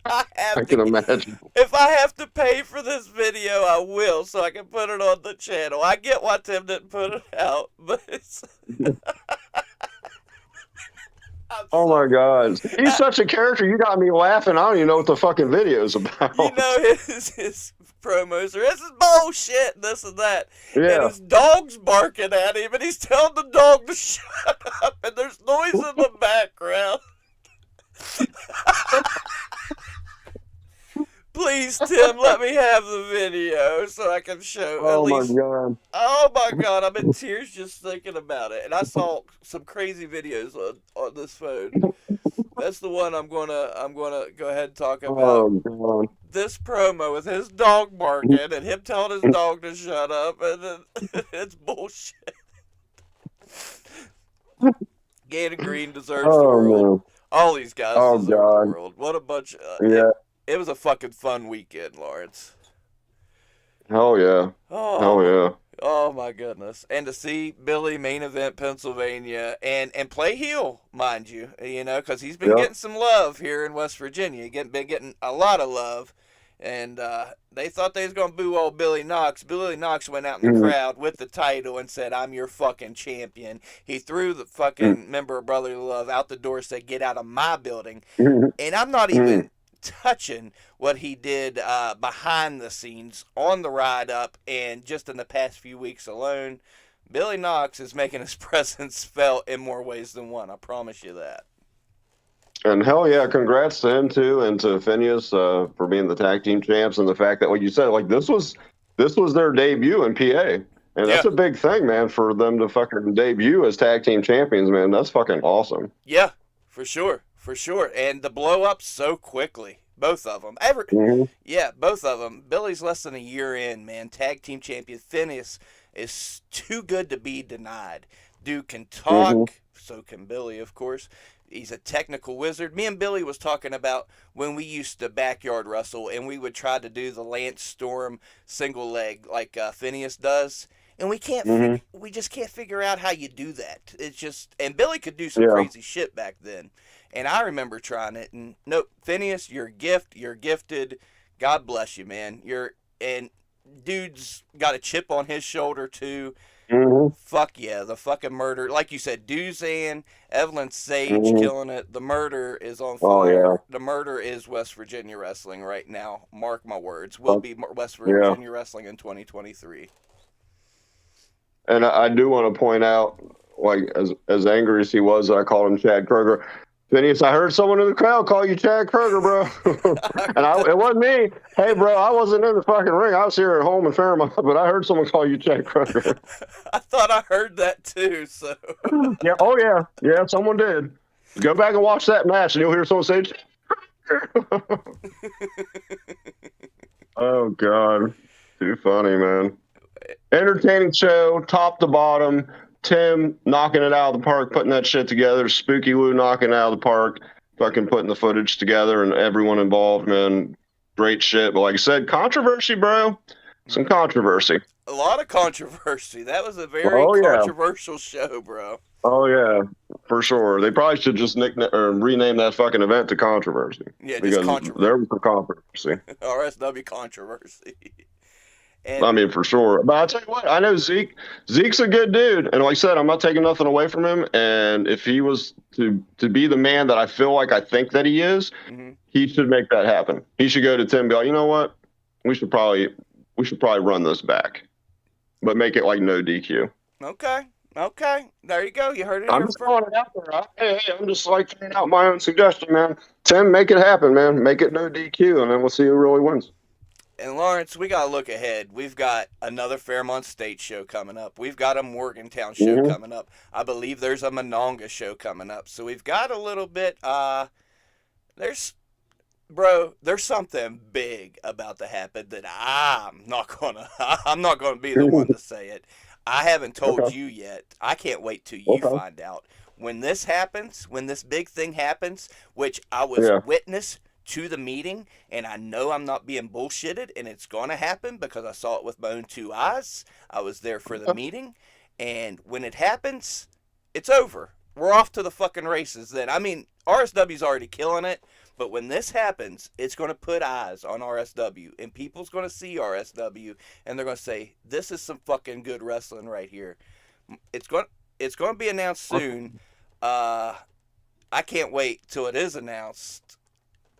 I can imagine. If I have to pay for this video, I will, so I can put it on the channel. I get why Tim didn't put it out, but it's... Oh my god, he's such a character. You got me laughing. I don't even know what the fucking video's about. You know his promos are, "This is bullshit," this and that. Yeah. And his dog's barking at him, and he's telling the dog to shut up, and there's noise in the background. Please, Tim, let me have the video so I can show at least. My god. Oh my god, I'm in tears just thinking about it. And I saw some crazy videos on this phone. That's the one I'm gonna go ahead and talk about. Oh god. This promo with his dog barking and him telling his dog to shut up, and then it's bullshit. Gannon Green deserves the world. Man. All these guys deserve the world. What a bunch of... Yeah. It was a fucking fun weekend, Lawrence. Hell yeah. Oh, Hell yeah. Oh my goodness! And to see Billy main event Pennsylvania and play heel, mind you, because he's been getting some love here in West Virginia. Been getting a lot of love, and they thought they was gonna boo old Billy Knox. Billy Knox went out in the crowd with the title and said, "I'm your fucking champion." He threw the fucking member of Brotherly Love out the door, said, "Get out of my building," and I'm not even touching what he did behind the scenes on the ride up, and just in the past few weeks alone, Billy Knox is making his presence felt in more ways than one. I promise you that. And hell yeah, congrats to him too, and to Phineas for being the tag team champs, and the fact that, like you said, like this was their debut in PA, and that's a big thing, man, for them to fucking debut as tag team champions, man. That's fucking awesome. Yeah, for sure, and the blow up so quickly. Both of them. Yeah, both of them. Billy's less than a year in, man. Tag team champion. Phineas is too good to be denied. Dude can talk. So can Billy, of course. He's a technical wizard. Me and Billy was talking about when we used to backyard wrestle, and we would try to do the Lance Storm single leg like Phineas does. And we can't. We just can't figure out how you do that. It's just. And Billy could do some crazy shit back then. And I remember trying it, and nope, Phineas, you're a gift. You're gifted. God bless you, man. And dude's got a chip on his shoulder too. Fuck yeah, the fucking murder. Like you said, Duzan, Evelyn Sage killing it. The murder is on fire. Oh, yeah. The murder is West Virginia wrestling right now. Mark my words. Will be West Virginia wrestling in 2023. And I do want to point out, like, as angry as he was, I called him Chad Kroger. Phineas, I heard someone in the crowd call you Chad Kroger, bro. And it wasn't me. Hey, bro, I wasn't in the fucking ring. I was here at home in Fairmont, but I heard someone call you Chad Kroger. I thought I heard that too, so. Yeah. Oh, yeah. Yeah, someone did. Go back and watch that match, and you'll hear someone say, oh, God. Too funny, man. Entertaining show, top to bottom. Tim knocking it out of the park, putting that shit together. Spooky Lou knocking it out of the park, fucking putting the footage together, and everyone involved, man. Great shit. But like I said, controversy, bro. Some controversy. A lot of controversy. That was a very Oh yeah. controversial show, bro. Oh yeah, for sure. They probably should just rename that fucking event to Controversy. Yeah, just because controversy. there was some controversy. RSW controversy. I mean, for sure. But I'll tell you what, I know Zeke. Zeke's a good dude. And like I said, I'm not taking nothing away from him. And if he was to be the man that I feel like I think that he is, he should make that happen. He should go to Tim and be like, you know what? We should probably run this back. But make it like no DQ. Okay. There you go. You heard it I'm here just first. throwing it out there. Hey, I'm just like throwing out my own suggestion, man. Tim, make it happen, man. Make it no DQ, and then we'll see who really wins. And Lawrence, we got to look ahead. We've got another Fairmont State show coming up. We've got a Morgantown show coming up. I believe there's a Monongah show coming up. So we've got a little bit. There's something big about to happen that I'm not gonna be the one to say it. I haven't told you yet. I can't wait till you find out. When this happens, when this big thing happens, which I was witness to the meeting, and I know I'm not being bullshitted, and it's going to happen because I saw it with my own two eyes. I was there for the meeting, and when it happens, it's over. We're off to the fucking races then. I mean, RSW's already killing it, but when this happens, it's going to put eyes on RSW, and people's going to see RSW, and they're going to say, this is some fucking good wrestling right here. It's going to be announced soon. I can't wait till it is announced.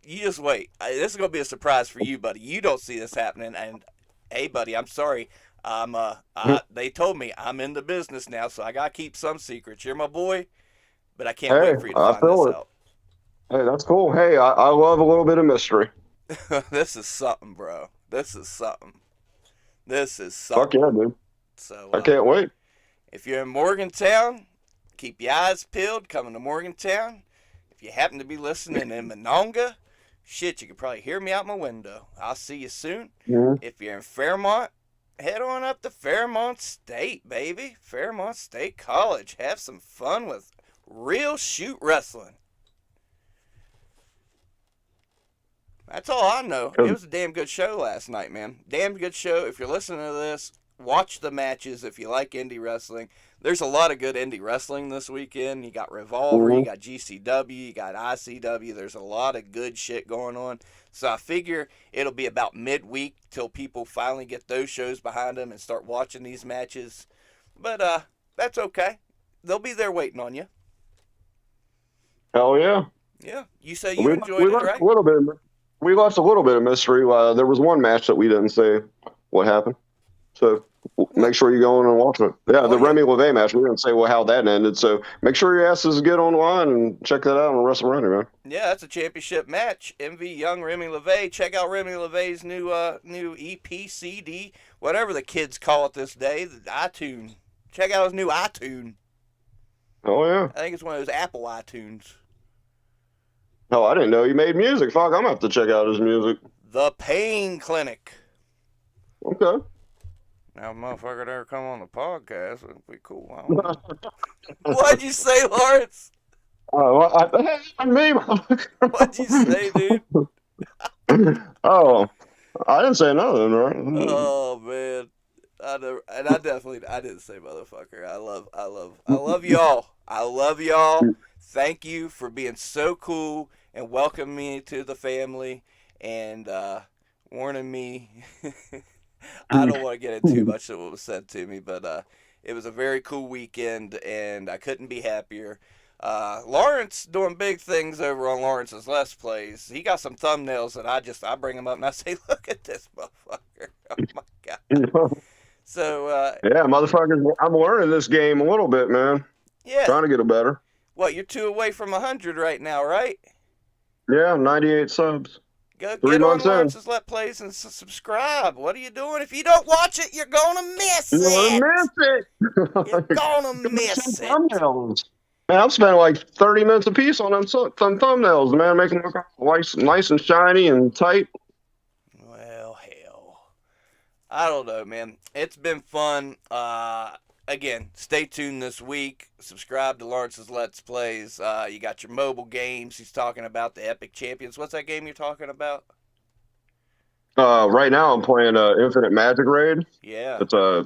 You just wait. This is gonna be a surprise for you, buddy. You don't see this happening, and hey, buddy, I'm sorry. They told me I'm in the business now, so I gotta keep some secrets. You're my boy, but I can't wait for you to find this out. Hey, that's cool. Hey, I love a little bit of mystery. This is something, bro. This is something. Fuck yeah, dude. So I can't wait. If you're in Morgantown, keep your eyes peeled. Coming to Morgantown. If you happen to be listening in Monongah, shit, you can probably hear me out my window. I'll see you soon. If you're in Fairmont, head on up to Fairmont State, baby. Fairmont State College. Have some fun with real shoot wrestling. That's all I know. It was a damn good show last night, man. Damn good show. If you're listening to this, watch the matches if you like indie wrestling. There's a lot of good indie wrestling this weekend. You got Revolver, you got GCW, you got ICW. There's a lot of good shit going on. So I figure it'll be about midweek till people finally get those shows behind them and start watching these matches. But that's okay. They'll be there waiting on you. Hell yeah. Yeah. You say you enjoyed it, right? We lost a little bit of mystery. There was one match that we didn't say what happened. So make sure you go in and watch it. Yeah, the Remy LeVay match. We didn't say how that ended. So make sure your asses get online and check that out on Wrestleroni, man. Yeah, that's a championship match. MV Young, Remy LeVay. Check out Remy LeVay's new EP, CD, whatever the kids call it this day, the iTunes. Check out his new iTunes. Oh, yeah. I think it's one of those Apple iTunes. Oh, I didn't know he made music. Fuck, I'm going to have to check out his music. The Pain Clinic. Okay. Now, motherfucker, there come on the podcast. It'd be cool. What'd you say, Lawrence? What'd you say, dude? Oh, I didn't say nothing, right? Oh, man. I didn't say motherfucker. I love y'all. I love y'all. Thank you for being so cool and welcoming me to the family and warning me. I don't want to get into too much of what was said to me, but it was a very cool weekend, and I couldn't be happier. Lawrence doing big things over on Lawrence's Let's Plays. He got some thumbnails that I bring him up and I say, look at this motherfucker. Oh, my God. So, yeah, motherfuckers, I'm learning this game a little bit, man. Yeah. Trying to get it better. What, you're 2 away from 100 right now, right? Yeah, 98 subs. Go get on Lawrence's Let's Plays and subscribe. What are you doing? If you don't watch it, you're going to miss it. You're going to miss it. Thumbnails. Man, I'm spending like 30 minutes apiece on them thumbnails, man, making them look nice and shiny and tight. Well, hell. I don't know, man. It's been fun. again, stay tuned this week. Subscribe to Lawrence's Let's Plays. You got your mobile games. He's talking about the Epic Champions. What's that game you're talking about? Right now I'm playing Infinite Magic Raid. Yeah. It's a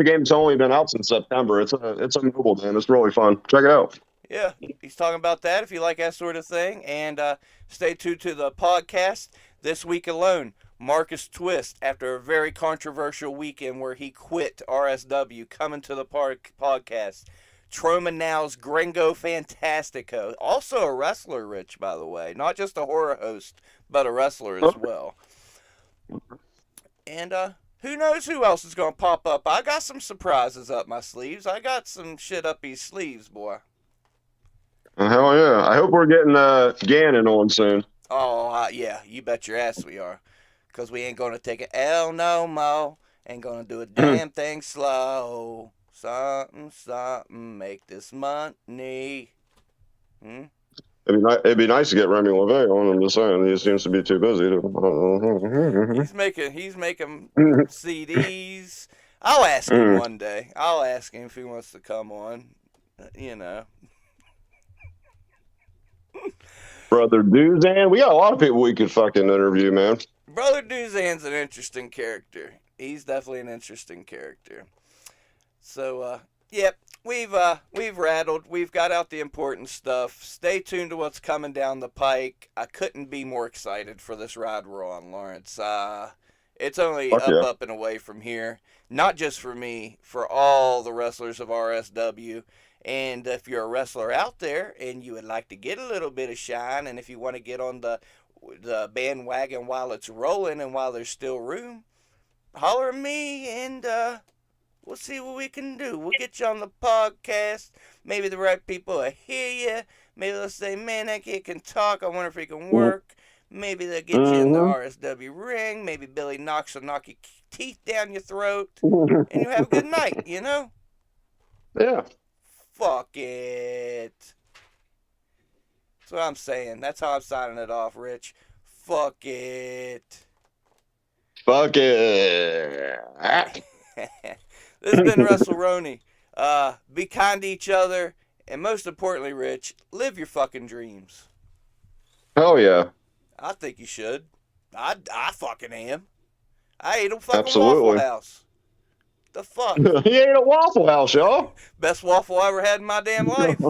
game that's only been out since September. It's a mobile game. It's really fun. Check it out. Yeah, he's talking about that if you like that sort of thing. And stay tuned to the podcast this week alone. Marcus Twist, after a very controversial weekend where he quit RSW, coming to the podcast. Troma Now's Gringo Fantastico, also a wrestler, Rich, by the way. Not just a horror host, but a wrestler as well. And who knows who else is going to pop up. I got some surprises up my sleeves. I got some shit up his sleeves, boy. Hell yeah. I hope we're getting Gannon on soon. Oh, yeah, you bet your ass we are. Because we ain't going to take an L no more. Ain't going to do a damn thing slow. Something, something, make this money. It'd be nice to get Remy LeVay on. I'm just saying, he seems to be too busy. He's making CDs. I'll ask him one day. I'll ask him if he wants to come on. You know. Brother Duzan, we got a lot of people we could fucking interview, man. Brother Duzan's an interesting character. He's definitely an interesting character. So, yep, we've rattled. We've got out the important stuff. Stay tuned to what's coming down the pike. I couldn't be more excited for this ride we're on, Lawrence. It's only up and away from here. Not just for me, for all the wrestlers of RSW. And if you're a wrestler out there and you would like to get a little bit of shine, and if you want to get on the bandwagon while it's rolling and while there's still room, holler at me and we'll see what we can do. We'll get you on the podcast. Maybe the right people will hear you. Maybe they'll say, man, that kid can talk. I wonder if he can work. Maybe they'll get you in the RSW ring. Maybe Billy Knox will knock your teeth down your throat. And you have a good night, you know? Yeah. Fuck it. That's what I'm saying. That's how I'm signing it off, Rich. Fuck it. Fuck it. This has been Wrestleroni. Be kind to each other. And most importantly, Rich, live your fucking dreams. Hell yeah. I think you should. I fucking am. I ate a fucking Waffle House. The fuck? He ate a Waffle House, y'all. Best waffle I ever had in my damn life.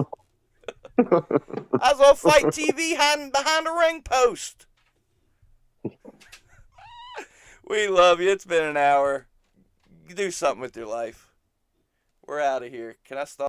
I was on Fight TV hiding behind a ring post. We love you. It's been an hour. Do something with your life. We're out of here. Can I stop?